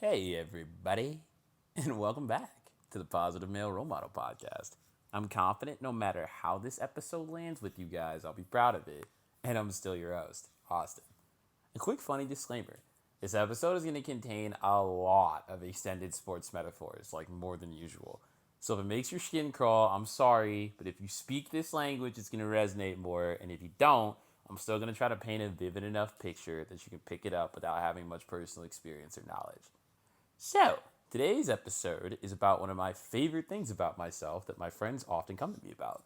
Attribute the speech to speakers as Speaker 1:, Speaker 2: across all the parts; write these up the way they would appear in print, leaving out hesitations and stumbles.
Speaker 1: Hey, everybody, and welcome back to the Positive Male Role Model Podcast. I'm confident no matter how this episode lands with you guys, I'll be proud of it. And I'm still your host, Austin. A quick funny disclaimer: this episode is going to contain a lot of extended sports metaphors, like more than usual. So if it makes your skin crawl, I'm sorry, but if you speak this language, it's going to resonate more. And if you don't, I'm still going to try to paint a vivid enough picture that you can pick it up without having much personal experience or knowledge. So, today's episode is about one of my favorite things about myself that my friends often come to me about.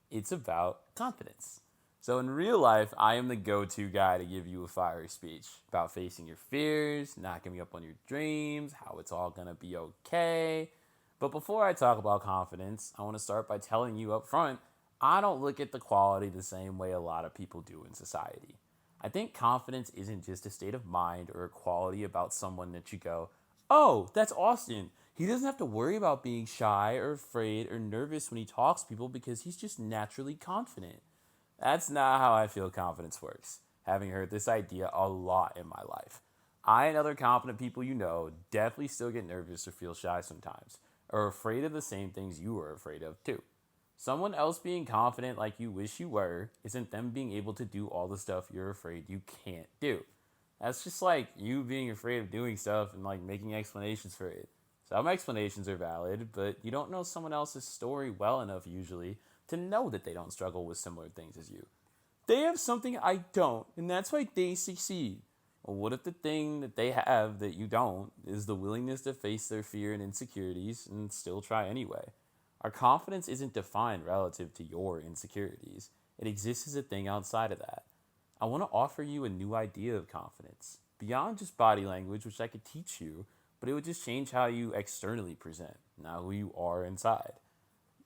Speaker 1: It's about confidence. So, in real life, I am the go to guy to give you a fiery speech about facing your fears, not giving up on your dreams, how it's all gonna be okay. But before I talk about confidence, I wanna start by telling you up front I don't look at the quality the same way a lot of people do in society. I think confidence isn't just a state of mind or a quality about someone that you go, oh, that's Austin. He doesn't have to worry about being shy or afraid or nervous when he talks to people because he's just naturally confident. That's not how I feel confidence works, having heard this idea a lot in my life. I and other confident people you know definitely still get nervous or feel shy sometimes, or afraid of the same things you are afraid of too. Someone else being confident like you wish you were isn't them being able to do all the stuff you're afraid you can't do. That's just like you being afraid of doing stuff and like making explanations for it. Some explanations are valid, but you don't know someone else's story well enough usually to know that they don't struggle with similar things as you. They have something I don't, and that's why they succeed. Well, what if the thing that they have that you don't is the willingness to face their fear and insecurities and still try anyway? Our confidence isn't defined relative to your insecurities, it exists as a thing outside of that. I want to offer you a new idea of confidence, beyond just body language, which I could teach you, but it would just change how you externally present, not who you are inside.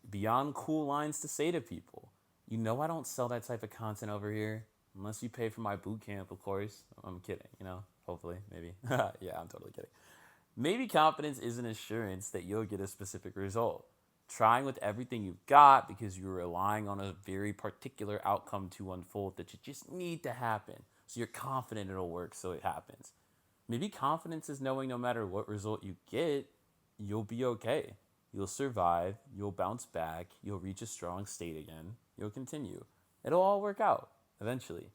Speaker 1: Beyond cool lines to say to people. You know I don't sell that type of content over here, unless you pay for my boot camp, of course. I'm kidding, hopefully, maybe. Yeah, I'm totally kidding. Maybe confidence is an assurance that you'll get a specific result. Trying with everything you've got because you're relying on a very particular outcome to unfold that you just need to happen. So you're confident it'll work, so it happens. Maybe confidence is knowing no matter what result you get, you'll be okay. You'll survive, you'll bounce back, you'll reach a strong state again, you'll continue. It'll all work out eventually.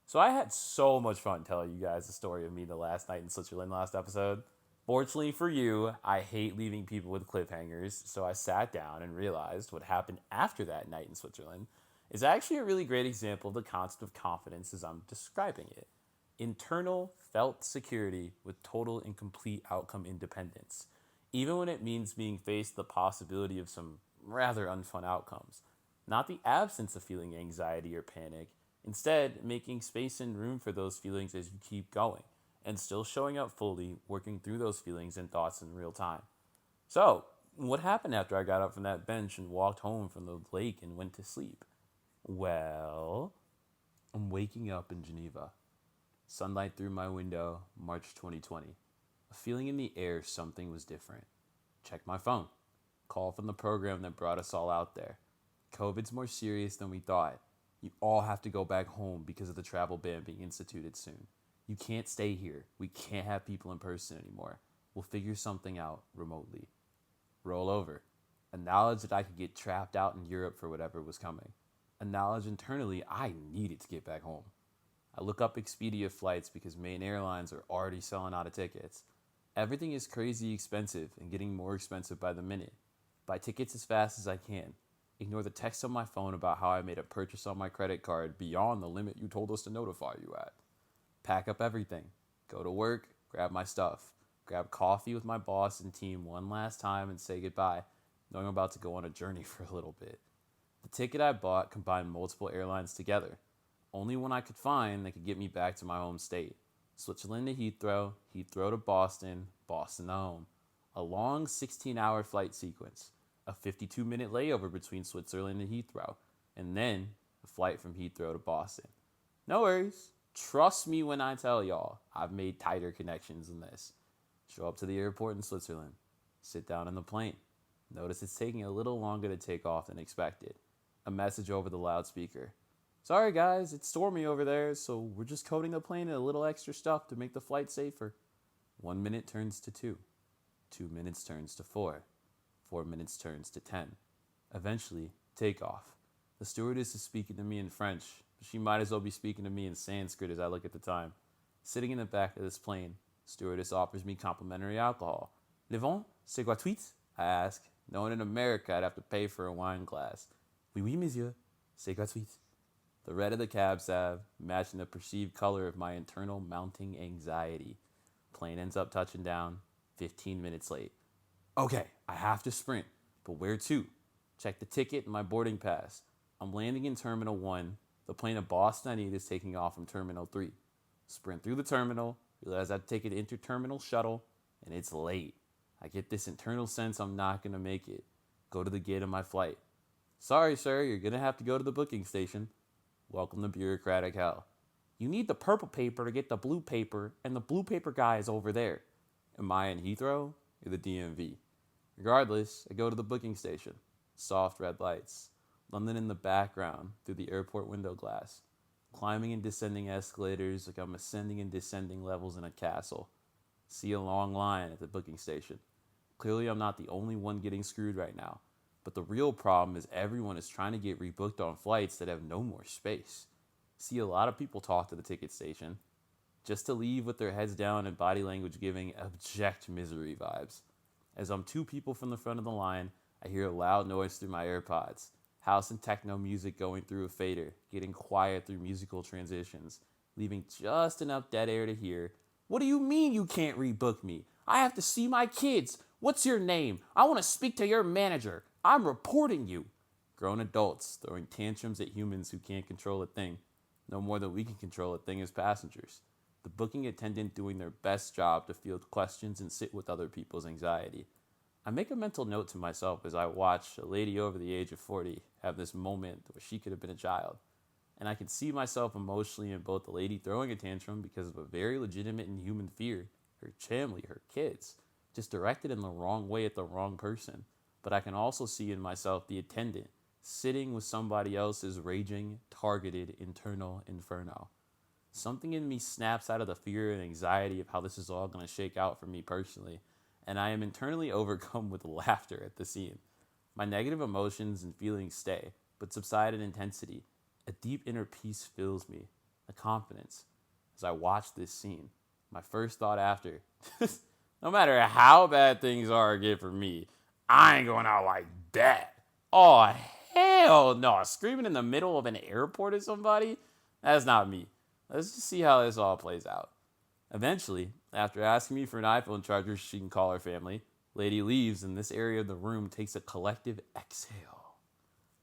Speaker 1: So I had so much fun telling you guys the story of me the last night in Switzerland last episode. Fortunately for you, I hate leaving people with cliffhangers, so I sat down and realized what happened after that night in Switzerland is actually a really great example of the concept of confidence as I'm describing it. Internal, felt security with total and complete outcome independence, even when it means being faced with the possibility of some rather unfun outcomes. Not the absence of feeling anxiety or panic, instead, making space and room for those feelings as you keep going and still showing up fully, working through those feelings and thoughts in real time. So, what happened after I got up from that bench and walked home from the lake and went to sleep? Well, I'm waking up in Geneva. Sunlight through my window, March 2020. A feeling in the air something was different. Check my phone. Call from the program that brought us all out there. COVID's more serious than we thought. You all have to go back home because of the travel ban being instituted soon. You can't stay here. We can't have people in person anymore. We'll figure something out remotely. Roll over. A knowledge that I could get trapped out in Europe for whatever was coming. A knowledge internally I needed to get back home. I look up Expedia flights because main airlines are already selling out of tickets. Everything is crazy expensive and getting more expensive by the minute. Buy tickets as fast as I can. Ignore the text on my phone about how I made a purchase on my credit card beyond the limit you told us to notify you at. Pack up everything. Go to work, grab my stuff. Grab coffee with my boss and team one last time and say goodbye, knowing I'm about to go on a journey for a little bit. The ticket I bought combined multiple airlines together. Only one I could find that could get me back to my home state. Switzerland to Heathrow, Heathrow to Boston, Boston to home. A long 16-hour flight sequence. A 52-minute layover between Switzerland and Heathrow. And then a flight from Heathrow to Boston. No worries. Trust me when I tell y'all, I've made tighter connections than this. Show up to the airport in Switzerland. Sit down in the plane. Notice it's taking a little longer to take off than expected. A message over the loudspeaker. Sorry guys, it's stormy over there, so we're just coating the plane in a little extra stuff to make the flight safer. 1 minute turns to 2. 2 minutes turns to 4. 4 minutes turns to 10. Eventually, takeoff. The stewardess is speaking to me in French, but she might as well be speaking to me in Sanskrit as I look at the time. Sitting in the back of this plane, stewardess offers me complimentary alcohol. Le vin, c'est gratuit? I ask, knowing in America I'd have to pay for a wine glass. Oui, oui, monsieur, c'est gratuit. The red of the cab salve, matching the perceived color of my internal mounting anxiety. Plane ends up touching down, 15 minutes late. Okay, I have to sprint, but where to? Check the ticket and my boarding pass. I'm landing in Terminal 1. The plane of Boston I need is taking off from Terminal 3. Sprint through the terminal, realize I have to take an interterminal shuttle, and it's late. I get this internal sense I'm not going to make it. Go to the gate of my flight. Sorry, sir, you're going to have to go to the booking station. Welcome to bureaucratic hell. You need the purple paper to get the blue paper, and the blue paper guy is over there. Am I in Heathrow or the DMV? Regardless, I go to the booking station. Soft red lights. London in the background through the airport window glass. Climbing and descending escalators like I'm ascending and descending levels in a castle. See a long line at the booking station. Clearly I'm not the only one getting screwed right now. But the real problem is everyone is trying to get rebooked on flights that have no more space. See a lot of people talk to the ticket station just to leave with their heads down and body language giving abject misery vibes. As I'm 2 people from the front of the line, I hear a loud noise through my AirPods. House and techno music going through a fader, getting quiet through musical transitions, leaving just enough dead air to hear, "What do you mean you can't rebook me? I have to see my kids. What's your name? I want to speak to your manager. I'm reporting you." Grown adults throwing tantrums at humans who can't control a thing, no more than we can control a thing as passengers. The booking attendant doing their best job to field questions and sit with other people's anxiety. I make a mental note to myself as I watch a lady over the age of 40 have this moment where she could have been a child. And I can see myself emotionally in both the lady throwing a tantrum because of a very legitimate and human fear, her family, her kids, just directed in the wrong way at the wrong person. But I can also see in myself the attendant sitting with somebody else's raging, targeted internal inferno. Something in me snaps out of the fear and anxiety of how this is all going to shake out for me personally, and I am internally overcome with laughter at the scene. My negative emotions and feelings stay, but subside in intensity. A deep inner peace fills me, a confidence. As I watch this scene, my first thought after, no matter how bad things are again for me, I ain't going out like that. Oh, hell no. Screaming in the middle of an airport at somebody? That's not me. Let's just see how this all plays out. Eventually, after asking me for an iPhone charger she can call her family, lady leaves and this area of the room takes a collective exhale.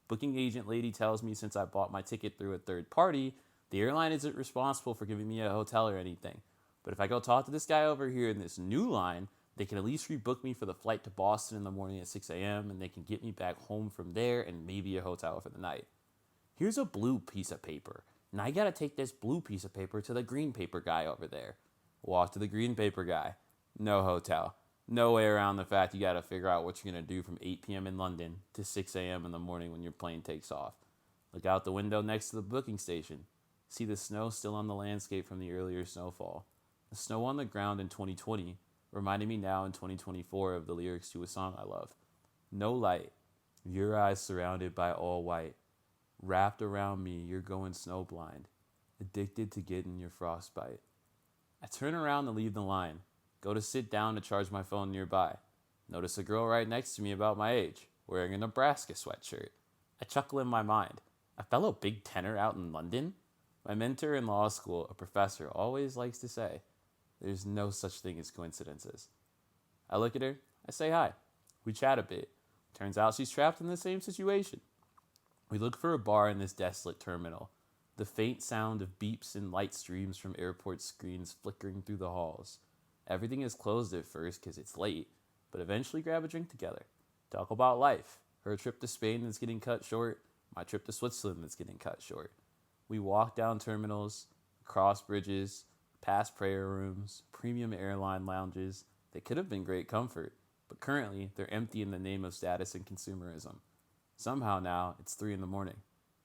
Speaker 1: Booking agent lady tells me since I bought my ticket through a third party, the airline isn't responsible for giving me a hotel or anything. But if I go talk to this guy over here in this new line, they can at least rebook me for the flight to Boston in the morning at 6 a.m. and they can get me back home from there and maybe a hotel for the night. Here's a blue piece of paper. And I gotta take this blue piece of paper to the green paper guy over there. Walk to the green paper guy. No hotel. No way around the fact you gotta figure out what you're gonna do from 8 p.m. in London to 6 a.m. in the morning when your plane takes off. Look out the window next to the booking station. See the snow still on the landscape from the earlier snowfall. The snow on the ground in 2020 reminded me now in 2024 of the lyrics to a song I love. No light. Your eyes surrounded by all white. Wrapped around me, you're going snowblind. Addicted to getting your frostbite. I turn around to leave the line. Go to sit down to charge my phone nearby. Notice a girl right next to me about my age, wearing a Nebraska sweatshirt. I chuckle in my mind. A fellow Big Tenor out in London? My mentor in law school, a professor, always likes to say, there's no such thing as coincidences. I look at her. I say hi. We chat a bit. Turns out she's trapped in the same situation. We look for a bar in this desolate terminal. The faint sound of beeps and light streams from airport screens flickering through the halls. Everything is closed at first because it's late, but eventually grab a drink together. Talk about life. Her trip to Spain that's getting cut short, my trip to Switzerland that's getting cut short. We walk down terminals, across bridges, past prayer rooms, premium airline lounges that could have been great comfort, but currently they're empty in the name of status and consumerism. Somehow now, it's 3 in the morning.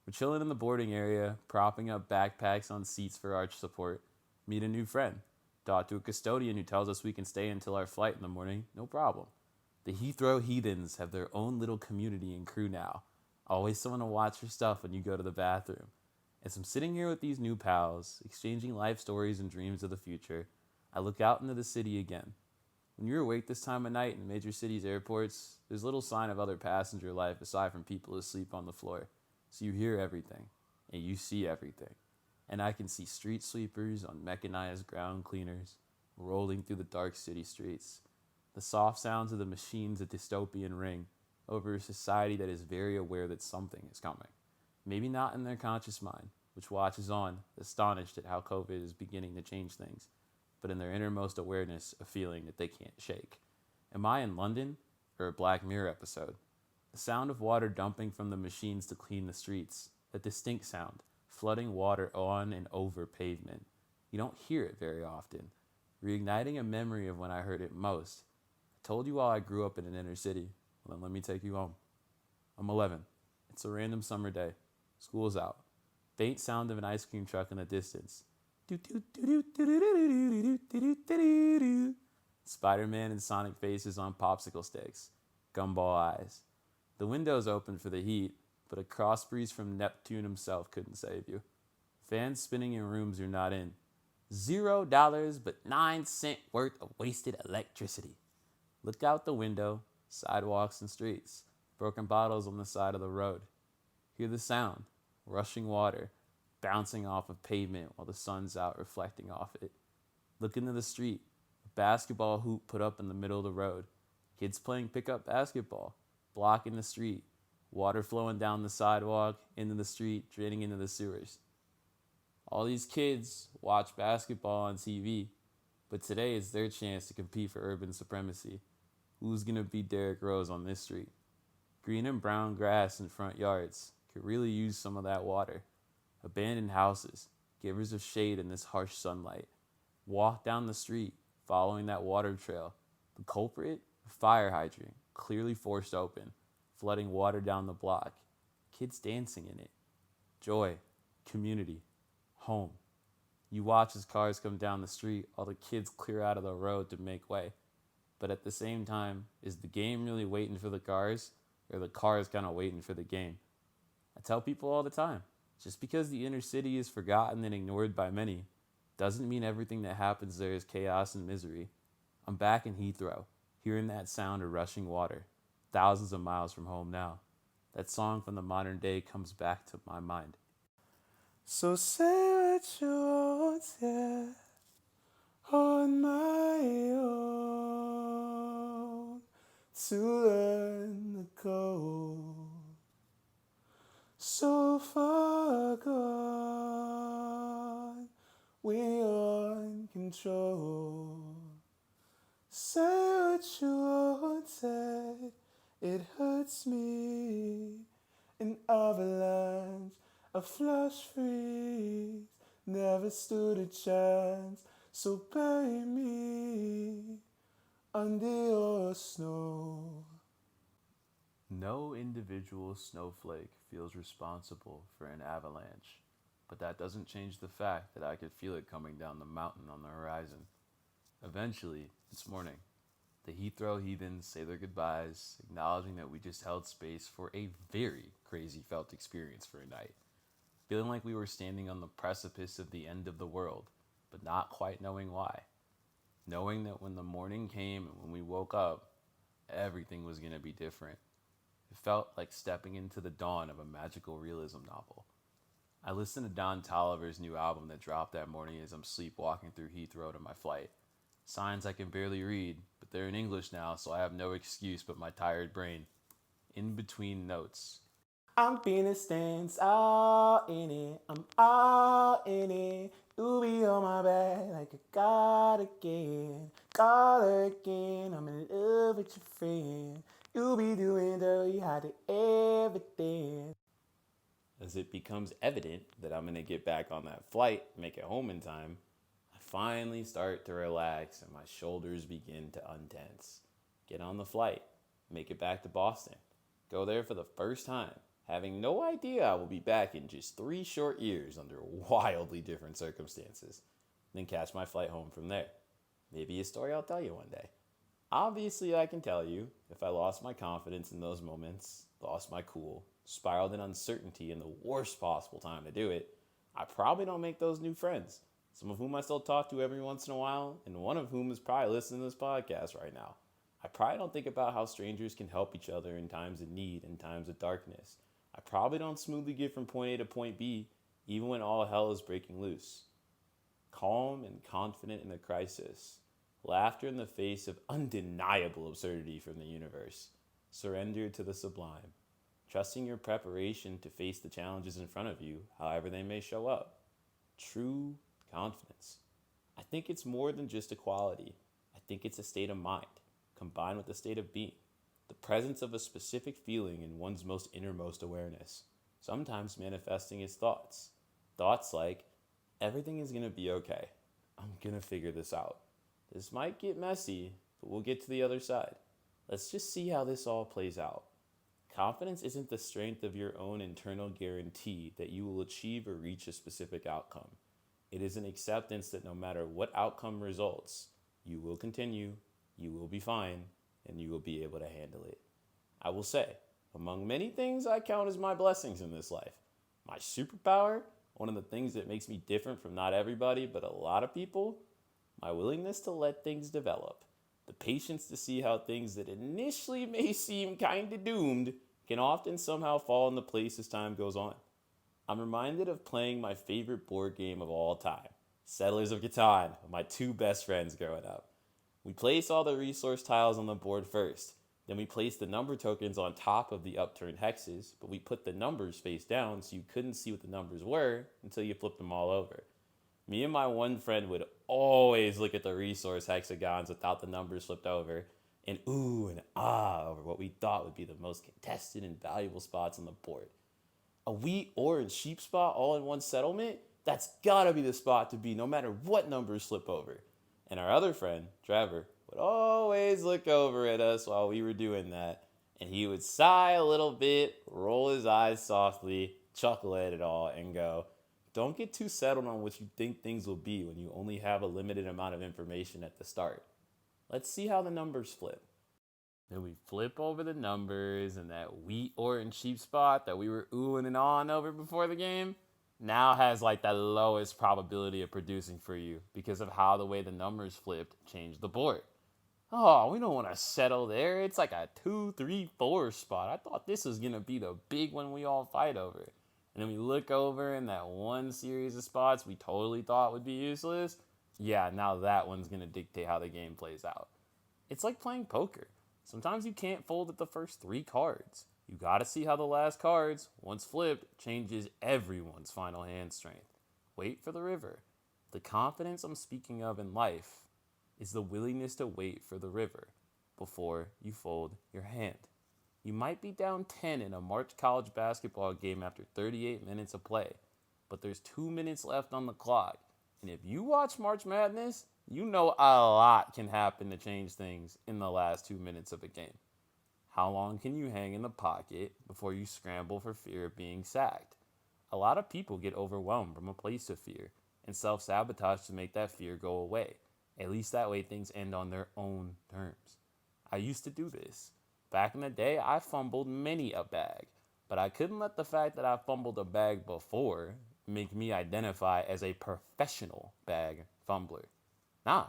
Speaker 1: We're chilling in the boarding area, propping up backpacks on seats for arch support. Meet a new friend. Talk to a custodian who tells us we can stay until our flight in the morning, no problem. The Heathrow Heathens have their own little community and crew now. Always someone to watch your stuff when you go to the bathroom. As I'm sitting here with these new pals, exchanging life stories and dreams of the future, I look out into the city again. When you're awake this time of night in major cities' airports, there's little sign of other passenger life aside from people asleep on the floor. So you hear everything, and you see everything. And I can see street sweepers on mechanized ground cleaners rolling through the dark city streets. The soft sounds of the machines a dystopian ring over a society that is very aware that something is coming. Maybe not in their conscious mind, which watches on, astonished at how COVID is beginning to change things, but in their innermost awareness, a feeling that they can't shake. Am I in London or a Black Mirror episode? The sound of water dumping from the machines to clean the streets, a distinct sound, flooding water on and over pavement. You don't hear it very often, reigniting a memory of when I heard it most. I told you all I grew up in an inner city. Well, then let me take you home. I'm 11. It's a random summer day. School's out. Faint sound of an ice cream truck in the distance. Spider-Man and Sonic faces on popsicle sticks. Gumball eyes. The window's open for the heat, but a cross breeze from Neptune himself couldn't save you. Fans spinning in rooms you're not in. $0 but 9 cents worth of wasted electricity. Look out the window, sidewalks and streets, broken bottles on the side of the road. Hear the sound, rushing water, bouncing off of pavement while the sun's out reflecting off it. Look into the street, a basketball hoop put up in the middle of the road. Kids playing pickup basketball, blocking the street, water flowing down the sidewalk, into the street, draining into the sewers. All these kids watch basketball on TV, but today it's their chance to compete for urban supremacy. Who's gonna be Derrick Rose on this street? Green and brown grass in front yards could really use some of that water. Abandoned houses, givers of shade in this harsh sunlight. Walk down the street, following that water trail. The culprit? A fire hydrant, clearly forced open, flooding water down the block. Kids dancing in it. Joy, community, home. You watch as cars come down the street, all the kids clear out of the road to make way. But at the same time, is the game really waiting for the cars, or the cars kind of waiting for the game? I tell people all the time, just because the inner city is forgotten and ignored by many, doesn't mean everything that happens there is chaos and misery. I'm back in Heathrow, hearing that sound of rushing water, thousands of miles from home now. That song from the modern day comes back to my mind. So say what you want, yeah, on my own, to learn the code. So far gone, we're in control. Say what you wanted, it hurts me. An avalanche, a flash freeze, never stood a chance. So bury me under your snow. No individual snowflake feels responsible for an avalanche, but that doesn't change the fact that I could feel it coming down the mountain on the horizon. Eventually, this morning, the Heathrow Heathens say their goodbyes, acknowledging that we just held space for a very crazy felt experience for a night. Feeling like we were standing on the precipice of the end of the world, but not quite knowing why. Knowing that when the morning came and when we woke up, everything was going to be different. It felt like stepping into the dawn of a magical realism novel. I listened to Don Tolliver's new album that dropped that morning as I'm sleepwalking through Heathrow to my flight. Signs I can barely read, but they're in English now, so I have no excuse but my tired brain. In between notes. I'm feeling stance all in it, I'm all in it. You be on my back like a god again. Call her again, I'm in love with your friend. You be doing dirty, hot to everything. As it becomes evident that I'm going to get back on that flight, make it home in time, I finally start to relax and my shoulders begin to untense. Get on the flight, make it back to Boston, go there for the first time, having no idea I will be back in just 3 short years under wildly different circumstances. then catch my flight home from there. Maybe a story I'll tell you one day. Obviously, I can tell you, if I lost my confidence in those moments, lost my cool, spiraled in uncertainty in the worst possible time to do it, I probably don't make those new friends, some of whom I still talk to every once in a while, and one of whom is probably listening to this podcast right now. I probably don't think about how strangers can help each other in times of need and times of darkness. I probably don't smoothly get from point A to point B, even when all hell is breaking loose. Calm and confident in a crisis, laughter in the face of undeniable absurdity from the universe, surrender to the sublime, trusting your preparation to face the challenges in front of you, however they may show up. True confidence. I think it's more than just a quality. I think it's a state of mind, combined with a state of being, the presence of a specific feeling in one's most innermost awareness, sometimes manifesting as thoughts. Thoughts like, everything is going to be okay. I'm going to figure this out. This might get messy, but we'll get to the other side. Let's just see how this all plays out. Confidence isn't the strength of your own internal guarantee that you will achieve or reach a specific outcome. It is an acceptance that no matter what outcome results, you will continue, you will be fine, and you will be able to handle it. I will say, among many things I count as my blessings in this life, my superpower, one of the things that makes me different from not everybody, but a lot of people, my willingness to let things develop. The patience to see how things that initially may seem kind of doomed can often somehow fall into place as time goes on. I'm reminded of playing my favorite board game of all time, Settlers of Catan, with my two best friends growing up. We place all the resource tiles on the board first. Then we place the number tokens on top of the upturned hexes, but we put the numbers face down so you couldn't see what the numbers were until you flipped them all over. Me and my one friend would always look at the resource hexagons without the numbers flipped over and ooh and ah over what we thought would be the most contested and valuable spots on the board. A wheat, ore, and sheep spot all in one settlement? That's gotta be the spot to be no matter what numbers slip over. And our other friend, Trevor, would always look over at us while we were doing that, and he would sigh a little bit, roll his eyes softly, chuckle at it all, and go, don't get too settled on what you think things will be when you only have a limited amount of information at the start. Let's see how the numbers flip. Then we flip over the numbers, and that wheat, ore, and sheep spot that we were oohing and awing over before the game now has like the lowest probability of producing for you because of how the way the numbers flipped changed the board. Oh, we don't want to settle there. It's like a 2, 3, 4 spot. I thought this was going to be the big one we all fight over. And then we look over in that one series of spots we totally thought would be useless. Yeah, now that one's going to dictate how the game plays out. It's like playing poker. Sometimes you can't fold at the first 3 cards. You got to see how the last cards, once flipped, changes everyone's final hand strength. Wait for the river. The confidence I'm speaking of in life is the willingness to wait for the river before you fold your hand. You might be down 10 in a March college basketball game after 38 minutes of play, but there's 2 minutes left on the clock. And if you watch March Madness, you know a lot can happen to change things in the last 2 minutes of a game. How long can you hang in the pocket before you scramble for fear of being sacked? A lot of people get overwhelmed from a place of fear and self-sabotage to make that fear go away. At least that way things end on their own terms. I used to do this. Back in the day, I fumbled many a bag, but I couldn't let the fact that I fumbled a bag before make me identify as a professional bag fumbler. Nah,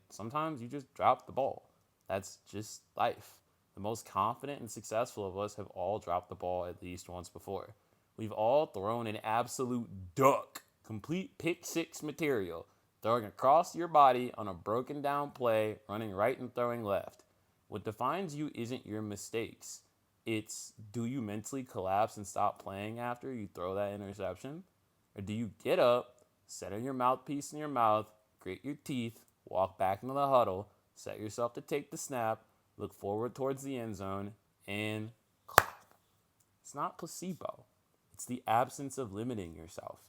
Speaker 1: sometimes you just drop the ball. That's just life. The most confident and successful of us have all dropped the ball at least once before. We've all thrown an absolute duck, complete pick six material, throwing across your body on a broken down play, running right and throwing left. What defines you isn't your mistakes. It's, do you mentally collapse and stop playing after you throw that interception? Or do you get up, center your mouthpiece in your mouth, grit your teeth, walk back into the huddle, set yourself to take the snap, look forward towards the end zone, and clap? It's not placebo. It's the absence of limiting yourself.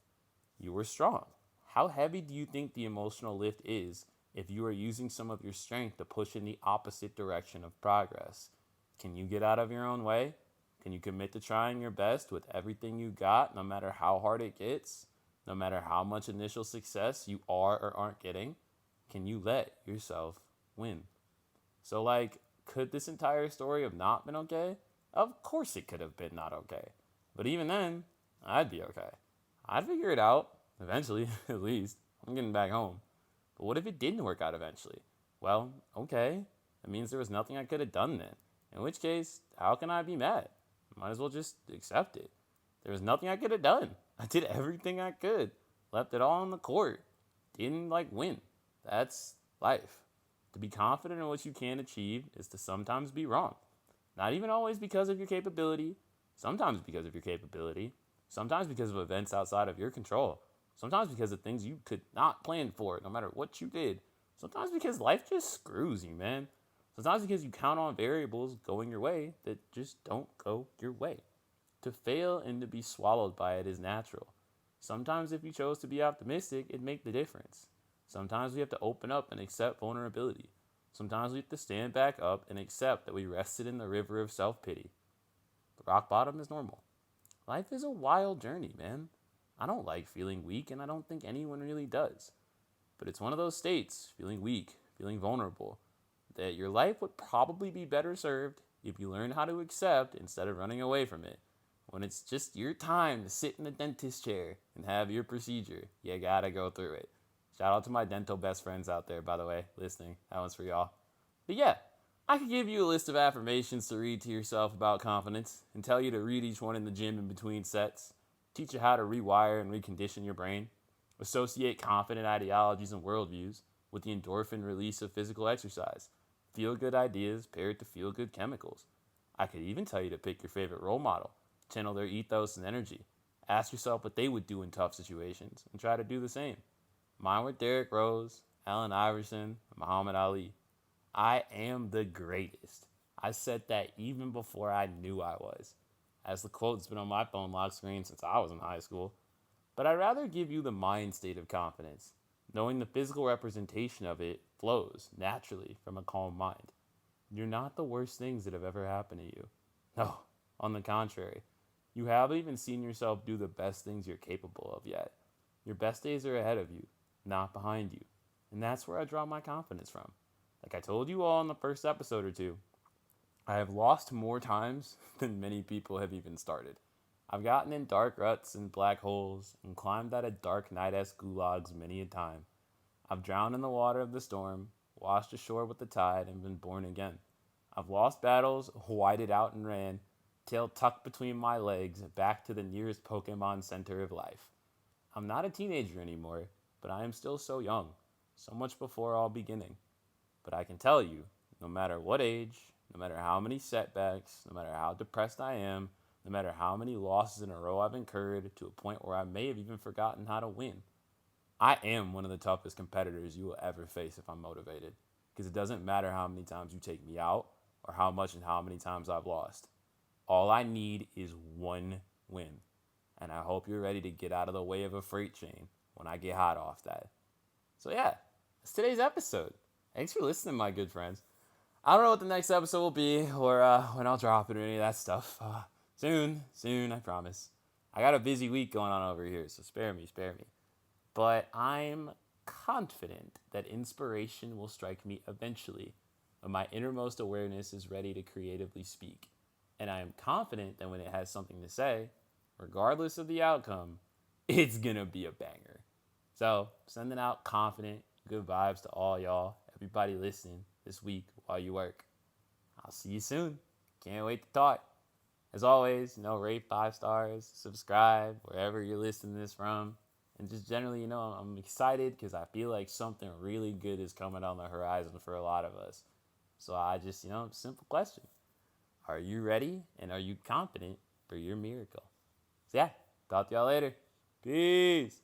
Speaker 1: You were strong. How heavy do you think the emotional lift is if you are using some of your strength to push in the opposite direction of progress? Can you get out of your own way? Can you commit to trying your best with everything you got, no matter how hard it gets? No matter how much initial success you are or aren't getting, can you let yourself win? So, like, could this entire story have not been okay? Of course it could have been not okay. But even then, I'd be okay. I'd figure it out, eventually, at least. I'm getting back home. But what if it didn't work out eventually? Well, okay. That means there was nothing I could have done then. In which case, how can I be mad? Might as well just accept it. There was nothing I could have done. I did everything I could. Left it all on the court. Didn't win. That's life. To be confident in what you can achieve is to sometimes be wrong. Not even always because of your capability, sometimes because of your capability, sometimes because of events outside of your control, sometimes because of things you could not plan for, no matter what you did, sometimes because life just screws you, man. Sometimes because you count on variables going your way that just don't go your way. To fail and to be swallowed by it is natural. Sometimes if you chose to be optimistic, it'd make the difference. Sometimes we have to open up and accept vulnerability. Sometimes we have to stand back up and accept that we rested in the river of self-pity. The rock bottom is normal. Life is a wild journey, man. I don't like feeling weak, and I don't think anyone really does. But it's one of those states, feeling weak, feeling vulnerable, that your life would probably be better served if you learn how to accept instead of running away from it. When it's just your time to sit in the dentist chair and have your procedure, you gotta go through it. Shout out to my dental best friends out there, by the way, listening. That one's for y'all. But yeah, I could give you a list of affirmations to read to yourself about confidence and tell you to read each one in the gym in between sets, teach you how to rewire and recondition your brain, associate confident ideologies and worldviews with the endorphin release of physical exercise, feel good ideas paired to feel good chemicals. I could even tell you to pick your favorite role model, channel their ethos and energy, ask yourself what they would do in tough situations, and try to do the same. Mine were Derrick Rose, Allen Iverson, and Muhammad Ali. I am the greatest. I said that even before I knew I was, as the quote's been on my phone lock screen since I was in high school. But I'd rather give you the mind state of confidence, knowing the physical representation of it flows naturally from a calm mind. You're not the worst things that have ever happened to you. No, on the contrary, you haven't even seen yourself do the best things you're capable of yet. Your best days are ahead of you, not behind you. And that's where I draw my confidence from. Like I told you all in the first episode or two, I have lost more times than many people have even started. I've gotten in dark ruts and black holes and climbed out of dark night-esque gulags many a time. I've drowned in the water of the storm, washed ashore with the tide, and been born again. I've lost battles, whited out and ran, tail tucked between my legs, back to the nearest Pokemon Center of life. I'm not a teenager anymore, but I am still so young, so much before all beginning. But I can tell you, no matter what age, no matter how many setbacks, no matter how depressed I am, no matter how many losses in a row I've incurred to a point where I may have even forgotten how to win, I am one of the toughest competitors you will ever face if I'm motivated. Because it doesn't matter how many times you take me out or how much and how many times I've lost. All I need is one win. And I hope you're ready to get out of the way of a freight train when I get hot off that. So yeah, that's today's episode. Thanks for listening, my good friends. I don't know what the next episode will be or when I'll drop it or any of that stuff. Soon, I promise. I got a busy week going on over here, so spare me. But I'm confident that inspiration will strike me eventually when my innermost awareness is ready to creatively speak. And I am confident that when it has something to say, regardless of the outcome, it's gonna be a banger. So, sending out confident, good vibes to all y'all, everybody listening this week while you work. I'll see you soon. Can't wait to talk. As always, rate 5 stars, subscribe wherever you're listening to this from. And just generally, I'm excited because I feel like something really good is coming on the horizon for a lot of us. So I just, simple question. Are you ready and are you confident for your miracle? So yeah, talk to y'all later. Peace.